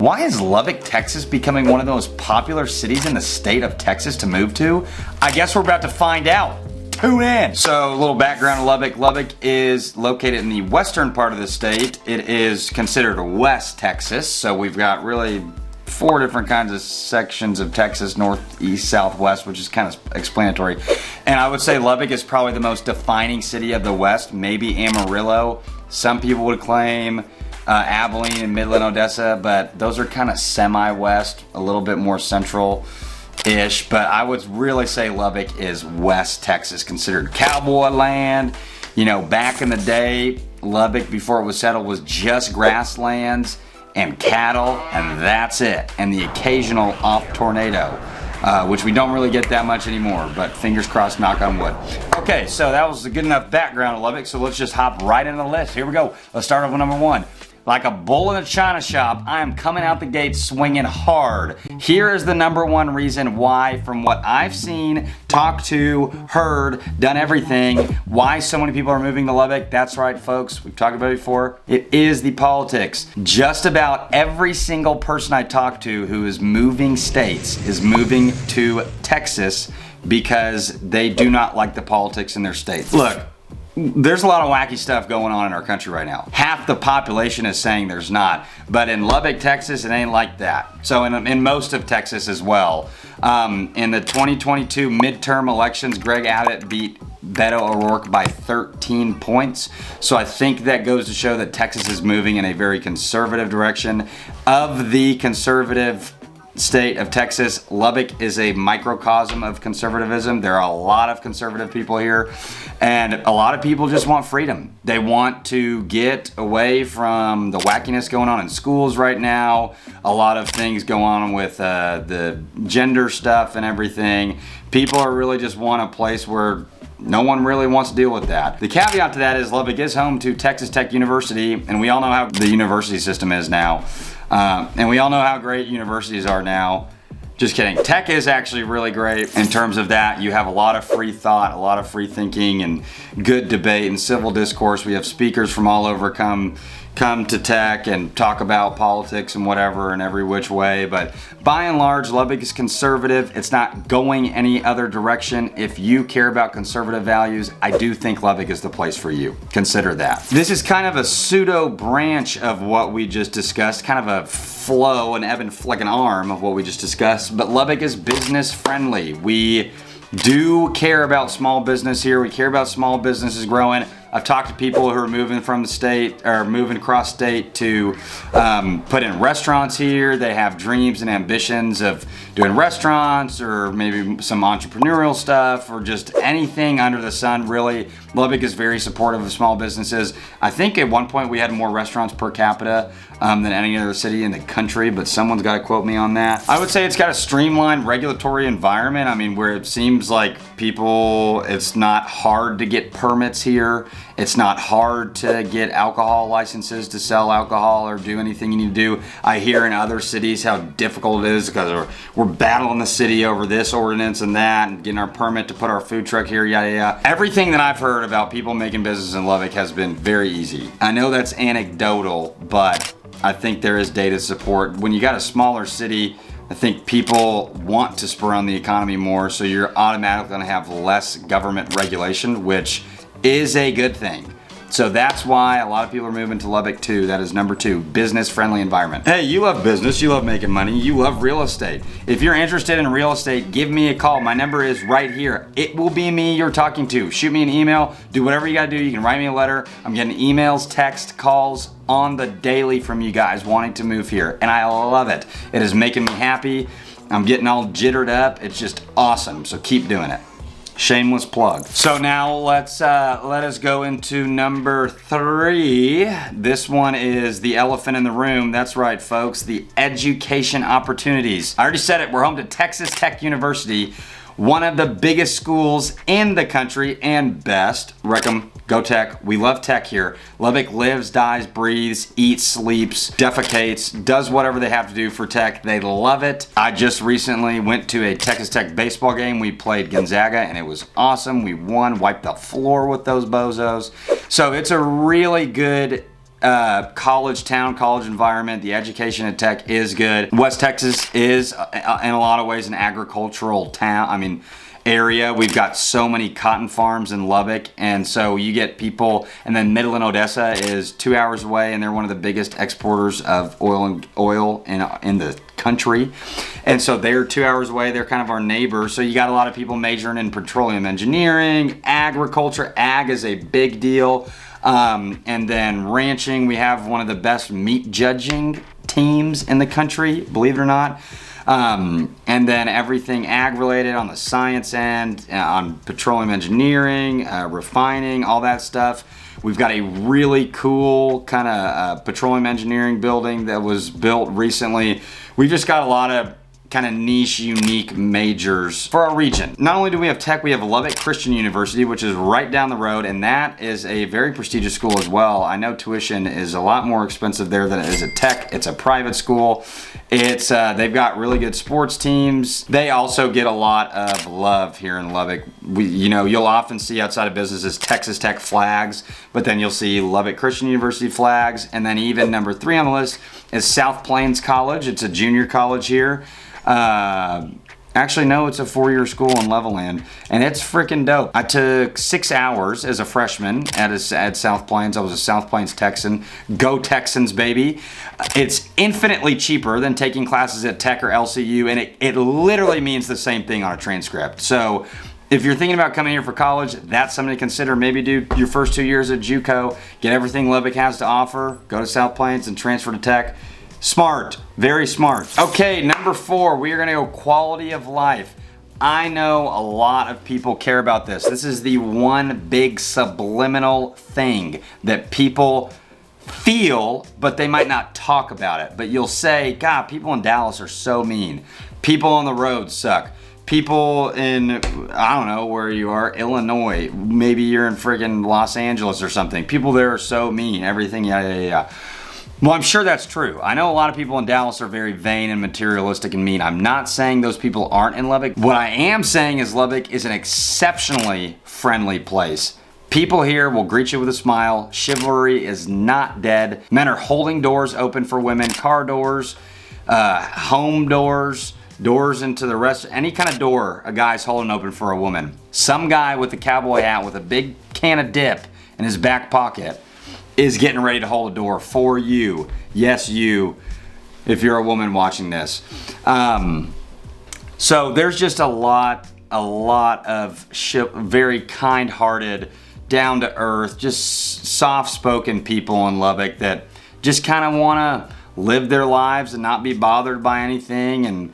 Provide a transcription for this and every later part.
Why is Lubbock, Texas becoming one of the most popular cities in the state of Texas to move to? I guess we're about to find out. Tune in. So, a little background on Lubbock. Lubbock is located in the western part of the state. It is considered West Texas. So we've got really 4 different kinds of sections of Texas: north, east, south, west, which is kind of explanatory. And I would say Lubbock is probably the most defining city of the West. Maybe Amarillo. Some people would claim Abilene and Midland, Odessa, but those are kind of semi-west, a little bit more central-ish. But I would really say Lubbock is West Texas, considered cowboy land. You know, back in the day, Lubbock, before it was settled, was just grasslands and cattle, and that's it. And the occasional off tornado, which we don't really get that much anymore, but fingers crossed, knock on wood. Okay, so that was a good enough background of Lubbock, so let's just hop right into the list. Here we go. Let's start off with number 1. Like a bull in a china shop, I am coming out the gate swinging hard. Here is the number 1 reason why, from what I've seen, talked to, heard, done everything, why so many people are moving to Lubbock. That's right, folks. We've talked about it before. It is the politics. Just about every single person I talk to who is moving states is moving to Texas because they do not like the politics in their states. Look, there's a lot of wacky stuff going on in our country right now. Half the population is saying there's not, but in Lubbock, Texas, it ain't like that. So in most of Texas as well. In the 2022 midterm elections, Greg Abbott beat Beto O'Rourke by 13 points. So I think that goes to show that Texas is moving in a very conservative direction. Of the conservative state of Texas, Lubbock is a microcosm of conservatism. There are a lot of conservative people here, and a lot of people just want freedom. They want to get away from the wackiness going on in schools right now. A lot of things go on with the gender stuff and everything. People are really just want a place where no one really wants to deal with that. The caveat to that is Lubbock is home to Texas Tech University, and we all know how the university system is now. And we all know how great universities are now. Just kidding. Tech is actually really great in terms of that. You have a lot of free thought, a lot of free thinking, and good debate and civil discourse. We have speakers from all over come to Tech and talk about politics and whatever in every which way. But by and large, Lubbock is conservative. It's not going any other direction. If you care about conservative values, I do think Lubbock is the place for you. Consider that. This is kind of a pseudo branch of what we just discussed, kind of a flow, an ebb and like an arm of what we just discussed. But Lubbock is business friendly. We do care about small business here. We care about small businesses growing. I've talked to people who are moving from the state or moving across state to put in restaurants here. They have dreams and ambitions of doing restaurants or maybe some entrepreneurial stuff or just anything under the sun, really. Lubbock is very supportive of small businesses. I think at one point we had more restaurants per capita than any other city in the country, but someone's got to quote me on that. I would say it's got a streamlined regulatory environment. I mean, where it seems like people, it's not hard to get permits here. It's not hard to get alcohol licenses to sell alcohol or do anything you need to do. I hear in other cities how difficult it is because we're battling the city over this ordinance and that and getting our permit to put our food truck here, yada yada. Everything that I've heard about people making business in Lubbock has been very easy. I know that's anecdotal, but I think there is data support. When you got a smaller city, I think people want to spur on the economy more, so you're automatically going to have less government regulation, which is a good thing. So that's why a lot of people are moving to Lubbock too. That is number 2, business-friendly environment. Hey, you love business, you love making money, you love real estate. If you're interested in real estate, give me a call. My number is right here. It will be me you're talking to. Shoot me an email, do whatever you gotta do. You can write me a letter. I'm getting emails, text, calls on the daily from you guys wanting to move here, and I love it. It is making me happy. I'm getting all jittered up. It's just awesome, so keep doing it. Shameless plug. So now let us go into number 3. This one is the elephant in the room. That's right, folks. The education opportunities. I already said it. We're home to Texas Tech University, one of the biggest schools in the country and best. Go Tech. We love Tech here. Lubbock lives, dies, breathes, eats, sleeps, defecates, does whatever they have to do for Tech. They love it. I just recently went to a Texas Tech baseball game. We played Gonzaga and it was awesome. We won, wiped the floor with those bozos. So it's a really good college town, college environment. The education at Tech is good. West Texas is, in a lot of ways, an agricultural town. Area. We've got so many cotton farms in Lubbock, and so you get people, and then Midland, Odessa is 2 hours away, and they're one of the biggest exporters of oil in the country. And so they're 2 hours away. They're kind of our neighbor. So you got a lot of people majoring in petroleum engineering, agriculture. Ag is a big deal. And then ranching. We have one of the best meat judging teams in the country, believe it or not. And then everything ag related on the science end, on petroleum engineering, refining, all that stuff. We've got a really cool kind of petroleum engineering building that was built recently. We've just got a lot of kind of niche, unique majors for our region. Not only do we have Tech, we have Lubbock Christian University, which is right down the road, and that is a very prestigious school as well. I know tuition is a lot more expensive there than it is at Tech. It's a private school. It's they've got really good sports teams. They also get a lot of love here in Lubbock. You'll often see outside of businesses Texas Tech flags, but then you'll see Lubbock Christian University flags, and then even number 3 on the list is South Plains College. It's a junior college here. Actually, no, it's a 4-year school in Levelland, and it's freaking dope. I took 6 hours as a freshman at South Plains. I was a South Plains Texan. Go Texans, baby. It's infinitely cheaper than taking classes at Tech or LCU, and it literally means the same thing on a transcript. So if you're thinking about coming here for college, that's something to consider. Maybe do your first 2 years at JUCO, get everything Lubbock has to offer, go to South Plains, and transfer to Tech. Smart, very smart. Okay, number 4, we are gonna go quality of life. I know a lot of people care about this. This is the one big subliminal thing that people feel, but they might not talk about it. But you'll say, God, people in Dallas are so mean. People on the road suck. People in, I don't know where you are, Illinois, maybe you're in friggin' Los Angeles or something. People there are so mean, everything, yeah. Well, I'm sure that's true. I know a lot of people in Dallas are very vain and materialistic and mean. I'm not saying those people aren't in Lubbock. What I am saying is Lubbock is an exceptionally friendly place. People here will greet you with a smile. Chivalry is not dead. Men are holding doors open for women, car doors, home doors, doors into the rest, any kind of door a guy's holding open for a woman. Some guy with a cowboy hat with a big can of dip in his back pocket is getting ready to hold a door for you. Yes, you, if you're a woman watching this. So there's just a lot of very kind-hearted, down-to-earth, just soft-spoken people in Lubbock that just kind of want to live their lives and not be bothered by anything, and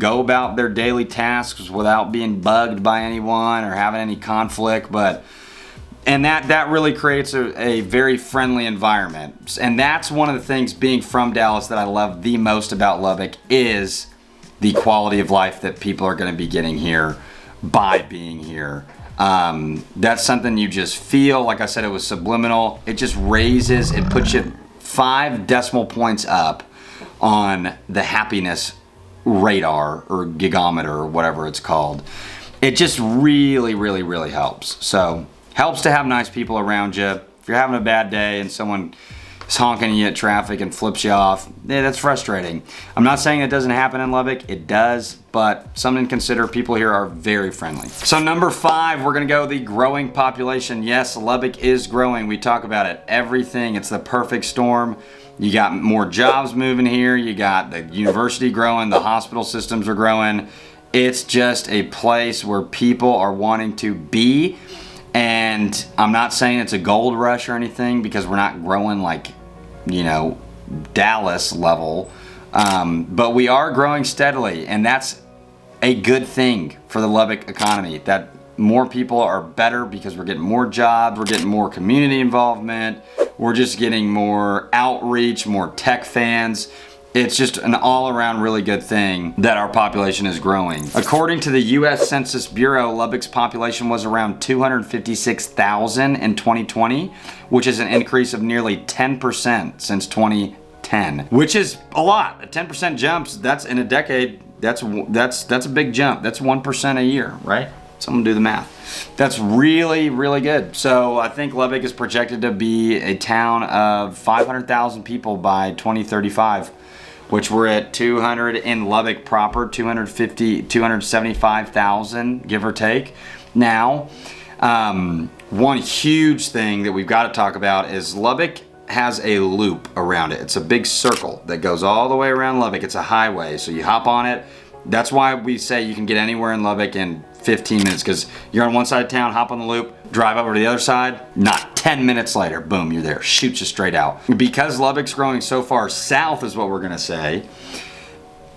go about their daily tasks without being bugged by anyone or having any conflict. And that really creates a very friendly environment. And that's one of the things, being from Dallas, that I love the most about Lubbock is the quality of life that people are going to be getting here by being here. That's something you just feel. Like I said, it was subliminal. It just it puts you 5 decimal points up on the happiness radar or gigometer or whatever it's called. It just really, really, really helps. So helps to have nice people around you. If you're having a bad day and someone is honking at you at traffic and flips you off, that's frustrating. I'm not saying it doesn't happen in Lubbock. It does, but something to consider. People here are very friendly. So number 5, we're gonna go the growing population. Yes, Lubbock is growing. We talk about it. Everything. It's the perfect storm. You got more jobs moving here. You got the university growing. The hospital systems are growing. It's just a place where people are wanting to be. And I'm not saying it's a gold rush or anything, because we're not growing like, Dallas level. But we are growing steadily, and that's a good thing for the Lubbock economy. That more people are better because we're getting more jobs, we're getting more community involvement, we're just getting more outreach, more tech fans. It's just an all-around really good thing that our population is growing. According to the U.S. Census Bureau, Lubbock's population was around 256,000 in 2020, which is an increase of nearly 10% since 2010, which is a lot. A 10% jump, that's in a decade, that's a big jump. That's 1% a year, right? Someone do the math. That's really, really good. So I think Lubbock is projected to be a town of 500,000 people by 2035, which we're at 200 in Lubbock proper, 275,000, give or take. Now, one huge thing that we've got to talk about is Lubbock has a loop around it. It's a big circle that goes all the way around Lubbock. It's a highway, so you hop on it. That's why we say you can get anywhere in Lubbock in 15 minutes, because you're on one side of town, hop on the loop, drive over to the other side, not 10 minutes later, boom, you're there, shoots you straight out. Because Lubbock's growing so far south is what we're gonna say,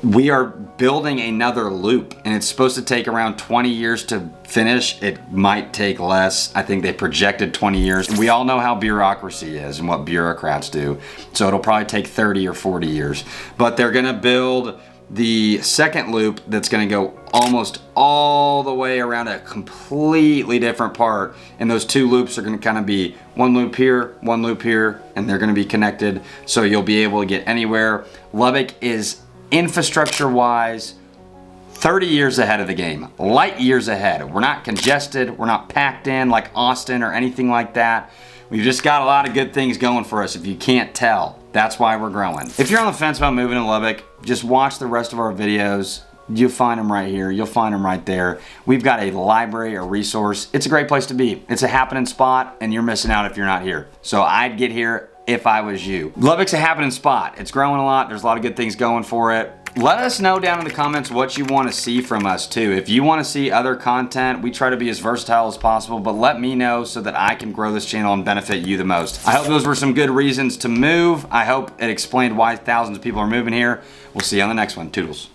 we are building another loop, and it's supposed to take around 20 years to finish. It might take less. I think they projected 20 years. We all know how bureaucracy is and what bureaucrats do, so it'll probably take 30 or 40 years. But they're gonna build the second loop that's gonna go almost all the way around a completely different part, and those two loops are gonna kind of be one loop here, and they're gonna be connected, so you'll be able to get anywhere. Lubbock is infrastructure-wise 30 years ahead of the game, light years ahead. We're not congested, we're not packed in like Austin or anything like that. We've just got a lot of good things going for us if you can't tell. That's why we're growing. If you're on the fence about moving to Lubbock, just watch the rest of our videos. You'll find them right here. You'll find them right there. We've got a library, a resource. It's a great place to be. It's a happening spot, and you're missing out if you're not here. So I'd get here if I was you. Lubbock's a happening spot. It's growing a lot. There's a lot of good things going for it. Let us know down in the comments what you want to see from us too. If you want to see other content, we try to be as versatile as possible, but let me know so that I can grow this channel and benefit you the most. I hope those were some good reasons to move. I hope it explained why thousands of people are moving here. We'll see you on the next one. Toodles.